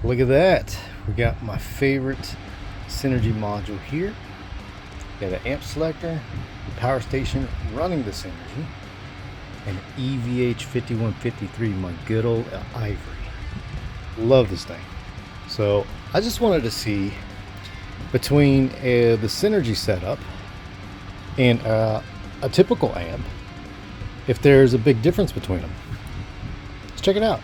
Look at that. We got my favorite Synergy module here. Got an amp selector, power station running the Synergy, and EVH 5153, my good old Ivory. Love this thing. So I just wanted to see between the Synergy setup and a typical amp if there's a big difference between them. Let's check it out.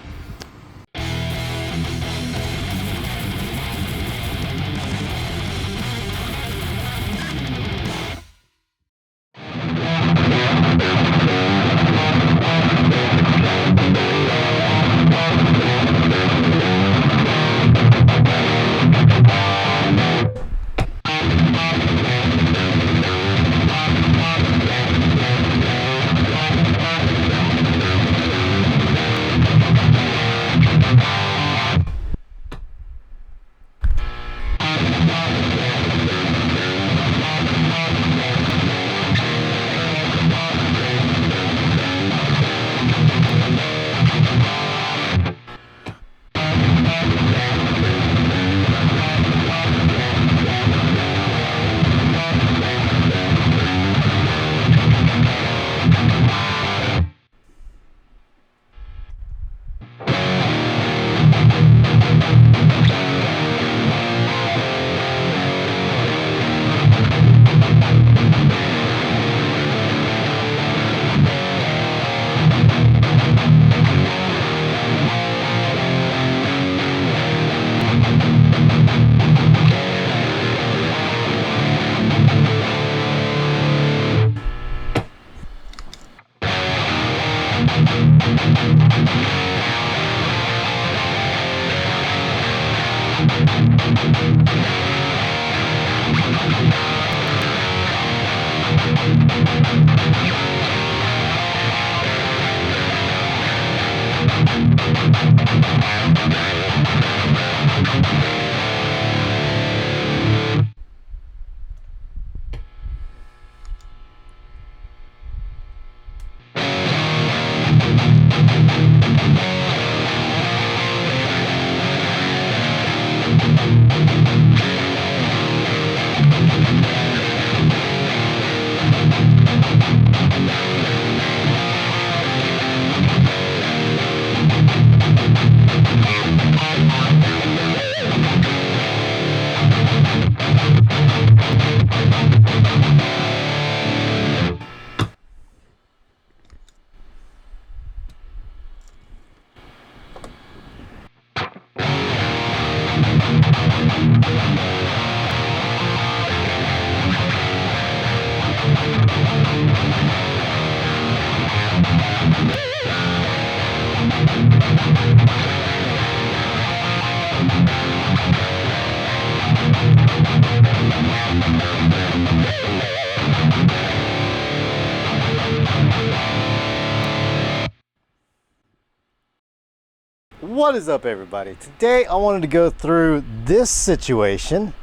What is up, everybody? Today I wanted to go through this situation,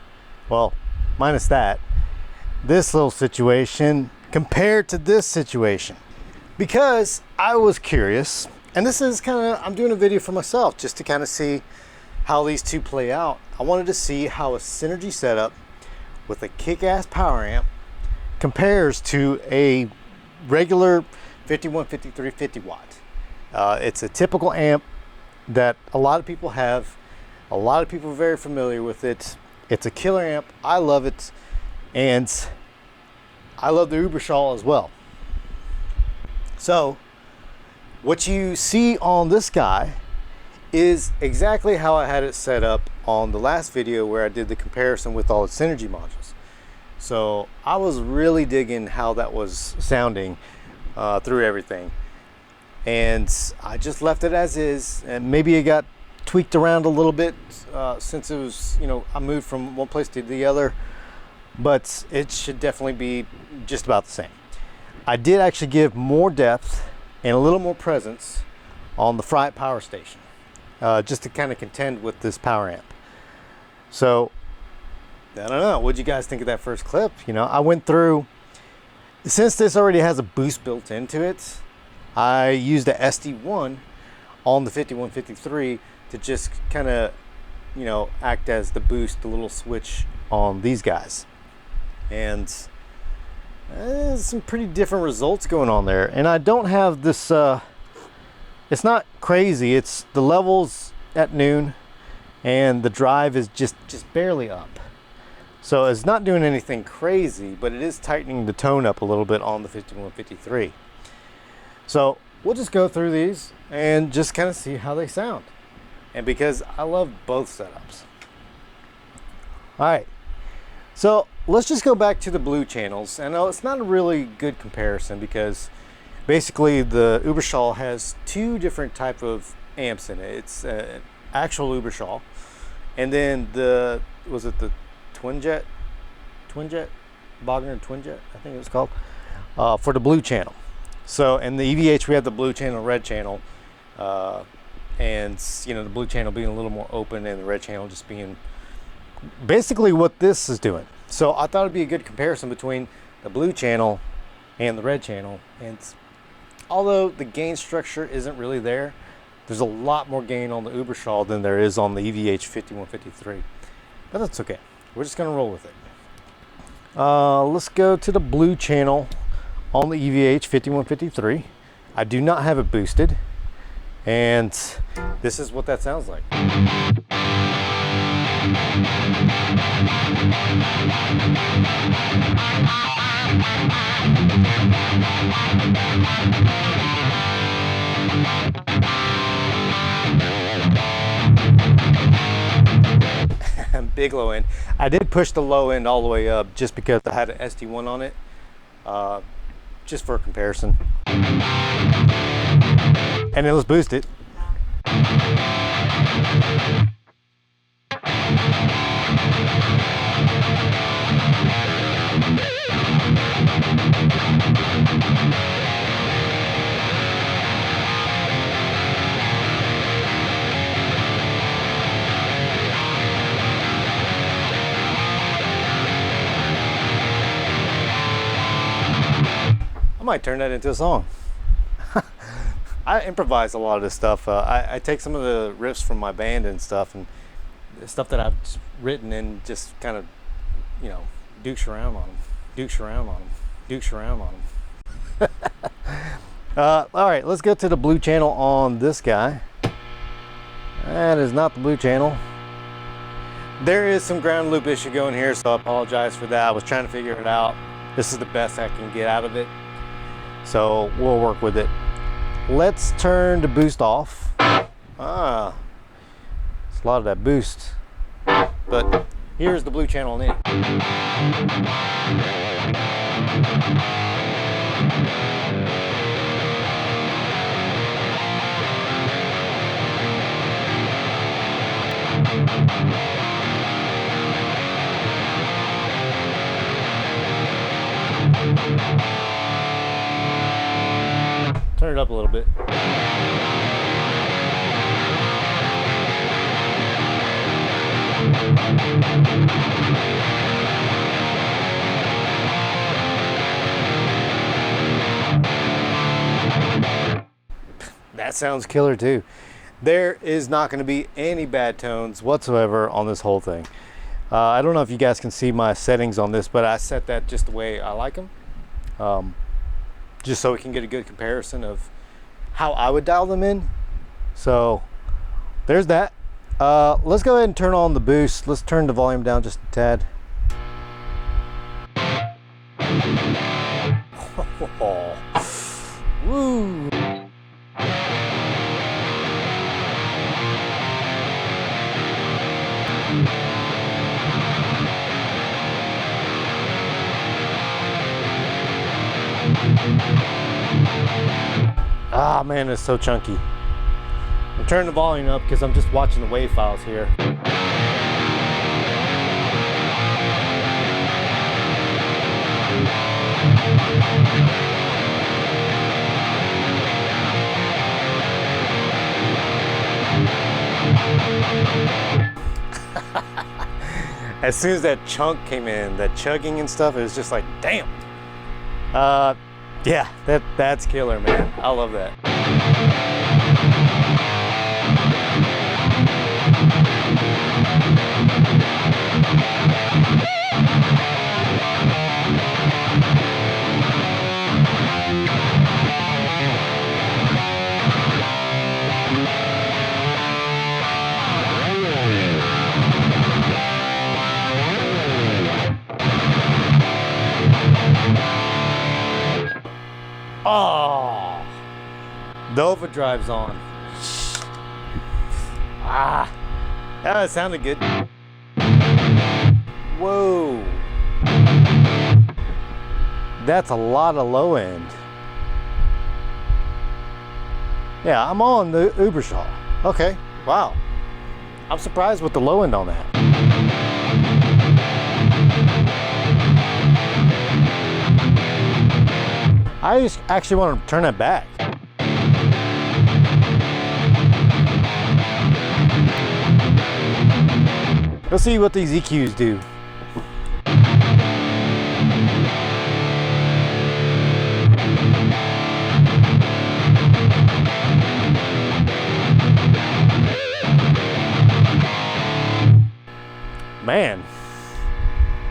well, minus this little situation compared to this situation, because I was curious, and this is I'm doing a video for myself just to kind of see how these two play out. I wanted to see how a Synergy setup with a kick-ass power amp compares to a regular 5153 50 watt. It's a typical amp that a lot of people have. A lot of people are very familiar with it. It's a killer amp. I love it, and I love the Ubershaw as well. So what you see on this guy is exactly how I had it set up on the last video where I did the comparison with all the Synergy modules. So I was really digging how that was sounding through everything. And I just left it as is, and maybe it got tweaked around a little bit since it was, I moved from one place to the other, but it should definitely be just about the same. I did actually give more depth and a little more presence on the Fryette power station, just to kind of contend with this power amp. So I don't know, what'd you guys think of that first clip? I went through, since this already has a boost built into it, I used the SD1 on the 5153 to just kind of you know, act as the boost, the little switch on these guys. And some pretty different results going on there. And I don't have this, it's not crazy. It's the levels at noon and the drive is just barely up. So it's not doing anything crazy, but it is tightening the tone up a little bit on the 5153. So we'll just go through these and just kind of see how they sound. And because I love both setups. All right, so let's just go back to the blue channels. I know it's not a really good comparison because basically the Uberschall has two different type of amps in it. It's an actual Uberschall, and then was it the Twinjet, Bogner Twinjet, I think it was called, for the blue channel. So in the EVH we have the blue channel, red channel, and you know, the blue channel being a little more open and the red channel just being basically what this is doing. So I thought it'd be a good comparison between the blue channel and the red channel. And although the gain structure isn't really there, there's a lot more gain on the Uberschall than there is on the EVH 5153, but that's okay. We're just gonna roll with it. Let's go to the blue channel on the EVH 5153. I do not have it boosted, and this is what that sounds like. Big low end. I did push the low end all the way up just because I had an SD1 on it, just for comparison. And then let's boost it. I might turn that into a song. I improvise a lot of this stuff. I take some of the riffs from my band and stuff, and stuff that I've written, and just kind of, you know, dukes around on them. All right, let's go to the blue channel on this guy. That is not the blue channel. There is some ground loop issue going here, so I apologize for that. I was trying to figure it out. This is the best I can get out of it, so we'll work with it. Let's turn the boost off. It's a lot of that boost, but here's the blue channel on it. Turn it up a little bit. That sounds killer too. There is not going to be any bad tones whatsoever on this whole thing. I don't know if you guys can see my settings on this, but I set that just the way I like them. Just so we can get a good comparison of how I would dial them in. So there's that. Let's go ahead and turn on the boost. Let's turn the volume down just a tad. Woo. Ah man, it's so chunky. I'm turning the volume up because I'm just watching the wave files here. As soon as that chunk came in, that chugging and stuff, it was just like, damn. Yeah, that's killer, man. I love that. The overdrive's on. Ah, that sounded good. Whoa. That's a lot of low end. Yeah, I'm on the Ubershaw. Okay, wow. I'm surprised with the low end on that. I just actually want to turn that back. Let's see what these EQs do. Man,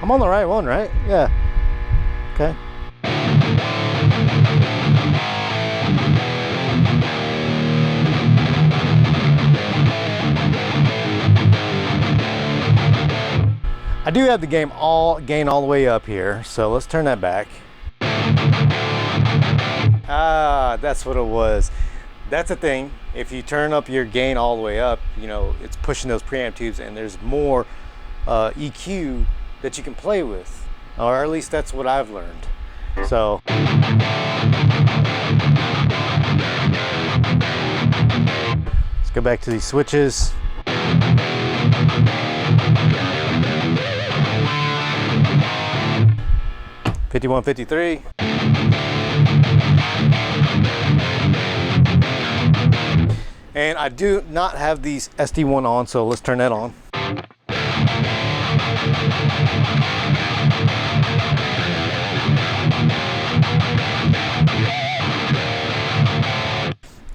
I'm on the right one, right? Yeah. Okay. I do have the gain all the way up here, so let's turn that back. Ah, that's what it was. That's the thing. If you turn up your gain all the way up, you know, it's pushing those preamp tubes, and there's more EQ that you can play with, or at least that's what I've learned. So let's go back to these switches. '51, '53. And I do not have these SD1 on, so let's turn that on.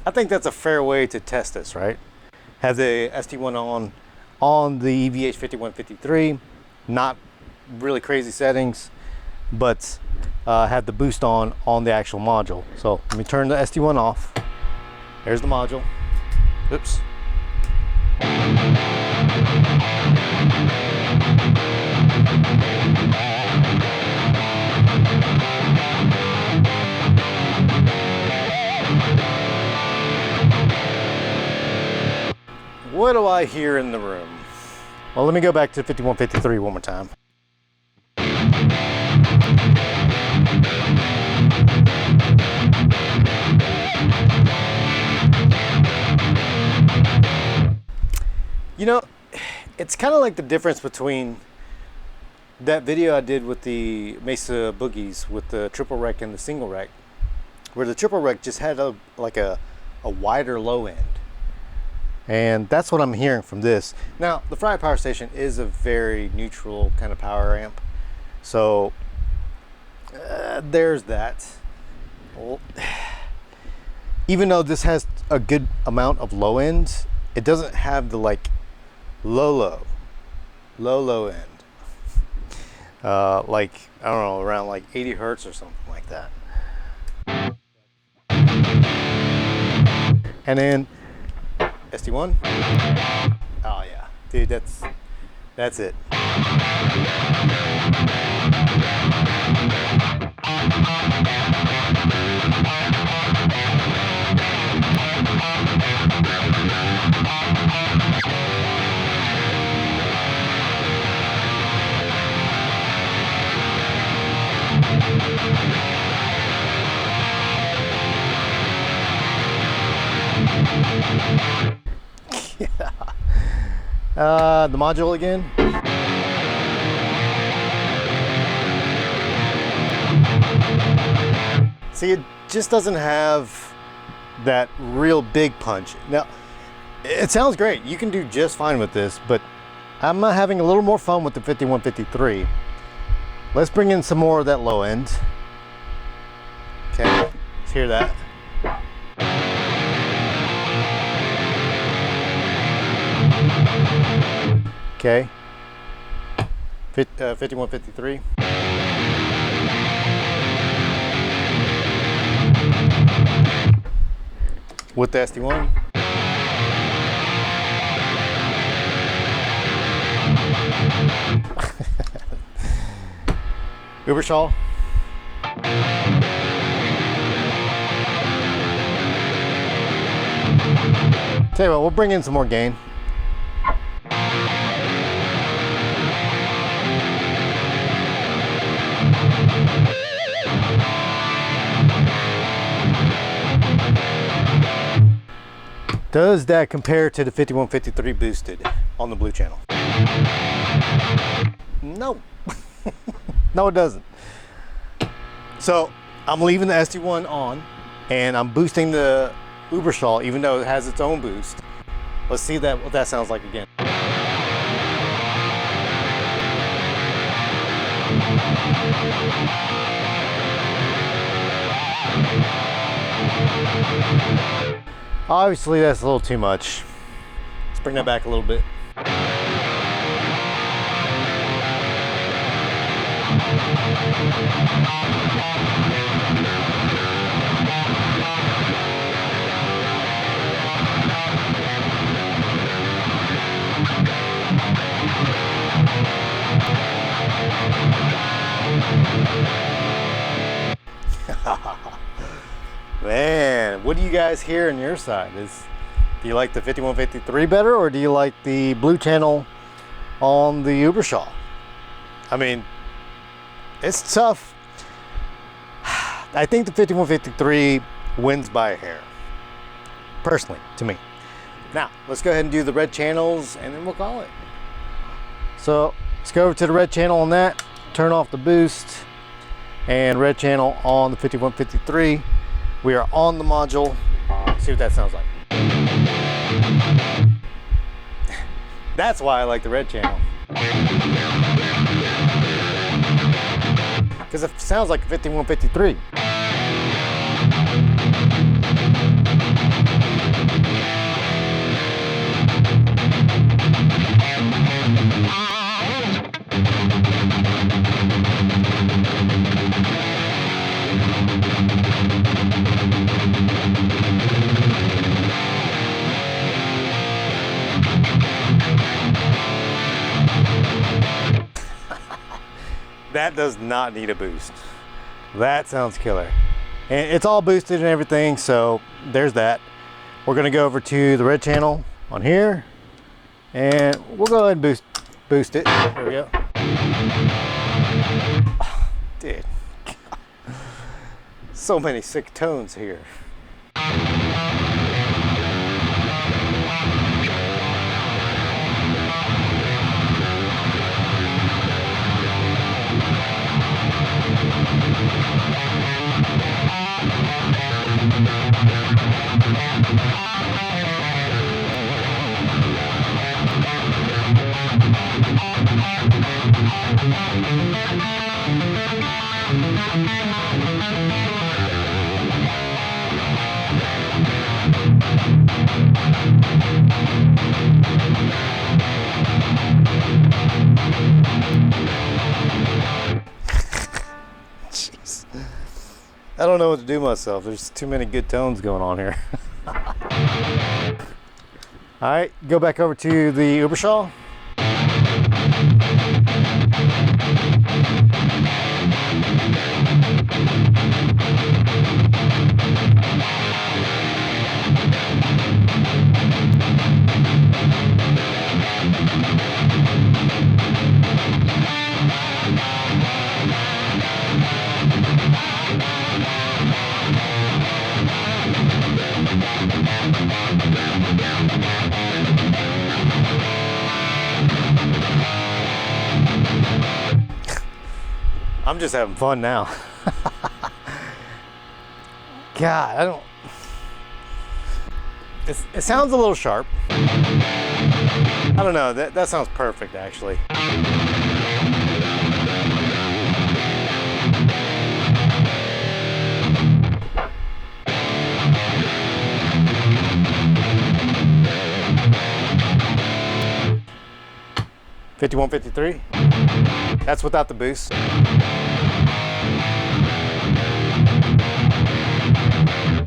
I think that's a fair way to test this, right? Have the SD1 on the EVH 5153, not really crazy settings, but have the boost on the actual module. So let me turn the SD1 off. There's the module. Oops. What do I hear in the room? Well, let me go back to 5153 one more time. You know, it's kind of like the difference between that video I did with the Mesa Boogies with the triple rec and the single rec, where the triple rec just had a wider low end. And that's what I'm hearing from this. Now, the Fryette Power Station is a very neutral kind of power amp. So, there's that. Well, even though this has a good amount of low end, it doesn't have the like low end. Like, I don't know, around like 80 hertz or something like that. And then SD1. Oh yeah, dude, that's it. Yeah. The module again. See, it just doesn't have that real big punch. Now, it sounds great. You can do just fine with this, but I'm having a little more fun with the 5153. Let's bring in some more of that low end. Okay, let's hear that. Okay, 5153. With the SD1. Ubershaw. Tell you what, we'll bring in some more gain. Does that compare to the 5153 boosted on the blue channel? No. No, it doesn't. So I'm leaving the SD1 on and I'm boosting the Ubershaw even though it has its own boost. Let's see what that sounds like again. Obviously that's a little too much. Let's bring that back a little bit. Man, what do you guys hear on your side? Do you like the 5153 better, or do you like the blue channel on the Ubershaw? I mean, it's tough. I think the 5153 wins by a hair, personally, to me. Now, let's go ahead and do the red channels and then we'll call it. So let's go over to the red channel on that, turn off the boost, and red channel on the 5153. We are on the module. See what that sounds like. That's why I like the red channel. Because it sounds like a 5153. That does not need a boost. That sounds killer. And it's all boosted and everything, so there's that. We're gonna go over to the red channel on here, and we'll go ahead and boost it. There we go. Oh, dude, so many sick tones here. Jeez. I don't know what to do myself. There's too many good tones going on here. All right, go back over to the Ubershaw. I'm just having fun now. God, I don't... It sounds a little sharp. I don't know, that sounds perfect actually. $51.53. That's without the boost.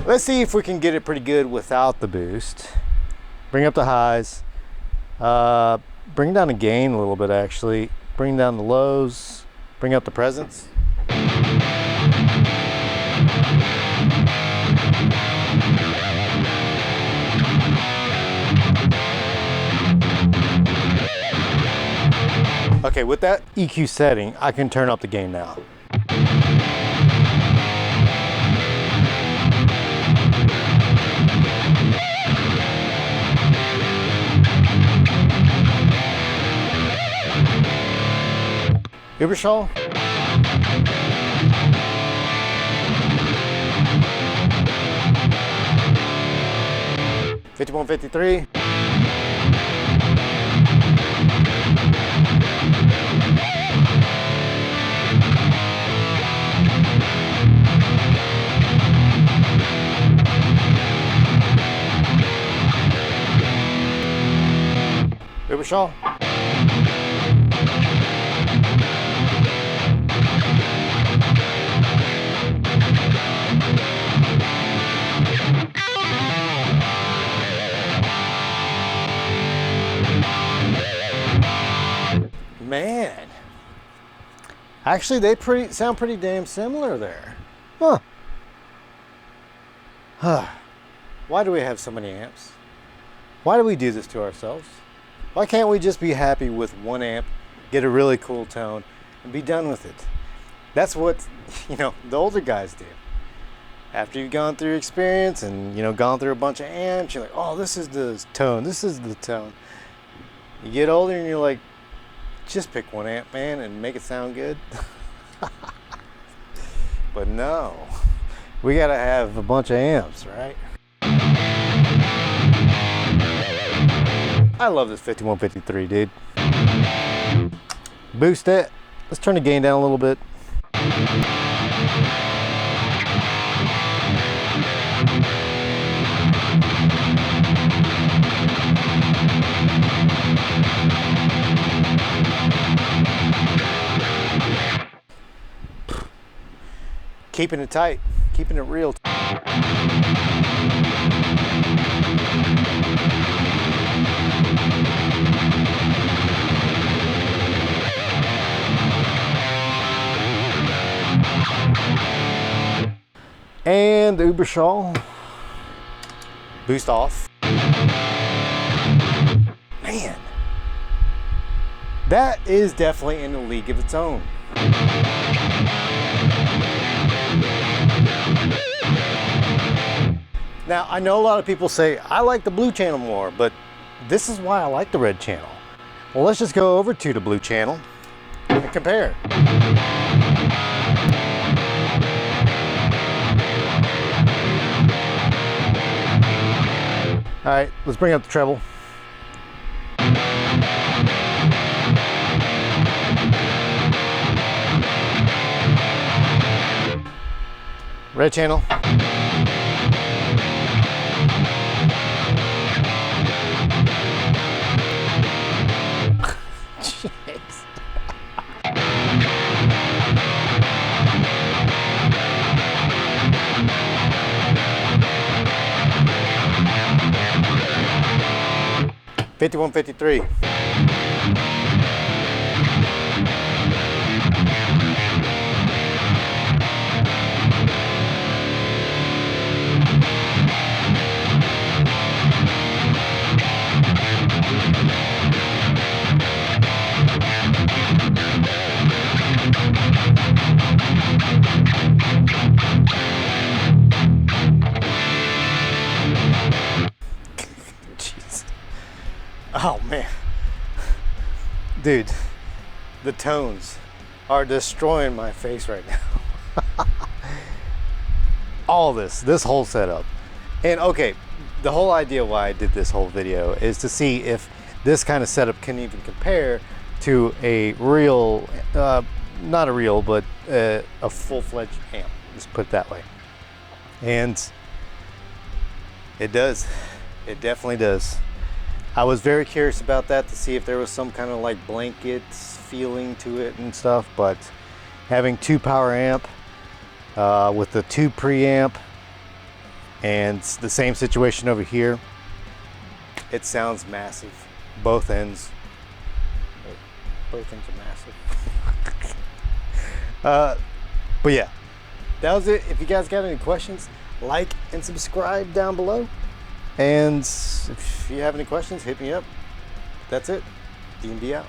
Let's see if we can get it pretty good without the boost. Bring up the highs. Bring down the gain a little bit actually. Bring down the lows. Bring up the presence. Okay, with that EQ setting, I can turn up the gain now. Ivory. 5153. Ivory. Man, actually they sound pretty damn similar there. Huh. Why do we have so many amps? Why do we do this to ourselves? Why can't we just be happy with one amp, get a really cool tone, and be done with it? That's what, the older guys do. After you've gone through experience and, gone through a bunch of amps, you're like, oh, this is the tone, this is the tone. You get older and you're like, just pick one amp, man, and make it sound good. But no, we gotta have a bunch of amps, right? I love this 5153, dude. Boost it. Let's turn the gain down a little bit. Keeping it tight, keeping it real. And the Ivory boost off. Man, that is definitely in a league of its own. Now, I know a lot of people say, I like the blue channel more, but this is why I like the red channel. Well, let's just go over to the blue channel and compare. All right, let's bring up the treble. Red channel. Jeez. $51.53. Oh man, dude, the tones are destroying my face right now. All this whole setup. And okay, the whole idea why I did this whole video is to see if this kind of setup can even compare to a real, not a real, but a full-fledged amp, let's put it that way. And it does, it definitely does. I was very curious about that to see if there was some kind of like blankets feeling to it and stuff, but having 2 power amp with the 2 preamp and the same situation over here, it sounds massive. Both ends are massive. But yeah, that was it. If you guys got any questions, like and subscribe down below. And if you have any questions, hit me up. That's it. D&D out.